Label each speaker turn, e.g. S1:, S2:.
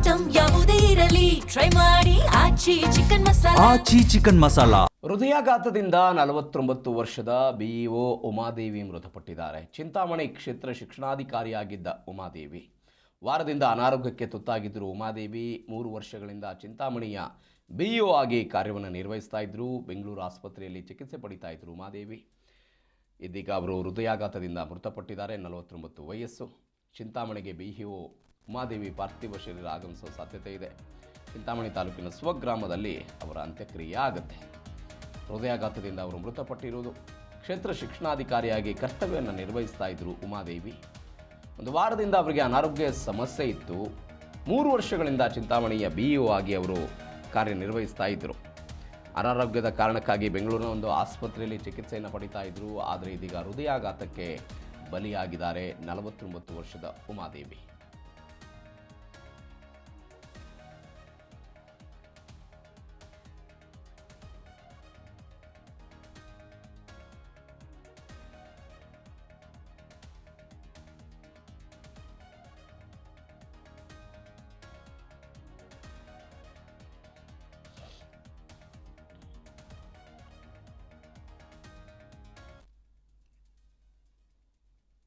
S1: Item ಯಾವುದೇ ಇರಲಿ try ಮಾಡಿ ಆಚಿ ಚಿಕನ್ ಮಸಾಲಾ.
S2: ಹೃದಯಾಘಾತದಿಂದ 49 ವರ್ಷದ ಬಿಇಒ ಉಮಾದೇವಿ ಮೃತಪಟ್ಟಿದ್ದಾರೆ. ಚಿಂತಾಮಣಿ ಕ್ಷೇತ್ರ ಶಿಕ್ಷಣಾಧಿಕಾರಿಯಾಗಿದ್ದ ಉಮಾದೇವಿ ವಾರದಿಂದ ಅನಾರೋಗ್ಯಕ್ಕೆ ತುತ್ತಾಗಿದ್ದರು. ಉಮಾದೇವಿ 3 ವರ್ಷಗಳಿಂದ ಚಿಂತಾಮಣಿಯ ಬಿಇಒ ಆಗಿ ಕಾರ್ಯವನ್ನು ನಿರ್ವಹಿಸ್ತಾ ಇದ್ದರು. ಬೆಂಗಳೂರು ಆಸ್ಪತ್ರೆಯಲ್ಲಿ ಚಿಕಿತ್ಸೆ ಪಡಿತಾ ಇದ್ದರು ಉಮಾದೇವಿ. ಇದೀಗ ಅವರು ಹೃದಯಾಘಾತದಿಂದ ಮೃತಪಟ್ಟಿದ್ದಾರೆ. 49 ವಯಸ್ಸು. ಚಿಂತಾಮಣಿಗೆ ಬಿಇಒ ಉಮಾದೇವಿ ಪಾರ್ಥಿವ ಶರೀರ ಆಗಮಿಸುವ ಸಾಧ್ಯತೆ ಇದೆ. ಚಿಂತಾಮಣಿ ತಾಲೂಕಿನ ಸ್ವಗ್ರಾಮದಲ್ಲಿ ಅವರ ಅಂತ್ಯಕ್ರಿಯೆ ಆಗುತ್ತೆ. ಹೃದಯಾಘಾತದಿಂದ ಅವರು ಮೃತಪಟ್ಟಿರುವುದು. ಕ್ಷೇತ್ರ ಶಿಕ್ಷಣಾಧಿಕಾರಿಯಾಗಿ ಕರ್ತವ್ಯವನ್ನು ನಿರ್ವಹಿಸ್ತಾ ಇದ್ದರು ಉಮಾದೇವಿ. ಒಂದು ವಾರದಿಂದ ಅವರಿಗೆ ಅನಾರೋಗ್ಯ ಸಮಸ್ಯೆ ಇತ್ತು. 3 ವರ್ಷಗಳಿಂದ ಚಿಂತಾಮಣಿಯ ಬಿಇಒ ಆಗಿ ಅವರು ಕಾರ್ಯನಿರ್ವಹಿಸ್ತಾ ಇದ್ದರು. ಅನಾರೋಗ್ಯದ ಕಾರಣಕ್ಕಾಗಿ ಬೆಂಗಳೂರಿನ ಒಂದು ಆಸ್ಪತ್ರೆಯಲ್ಲಿ ಚಿಕಿತ್ಸೆಯನ್ನು ಪಡಿತಾ ಇದ್ದರು. ಆದರೆ ಇದೀಗ ಹೃದಯಾಘಾತಕ್ಕೆ ಬಲಿಯಾಗಿದ್ದಾರೆ 49 ವರ್ಷದ ಉಮಾದೇವಿ.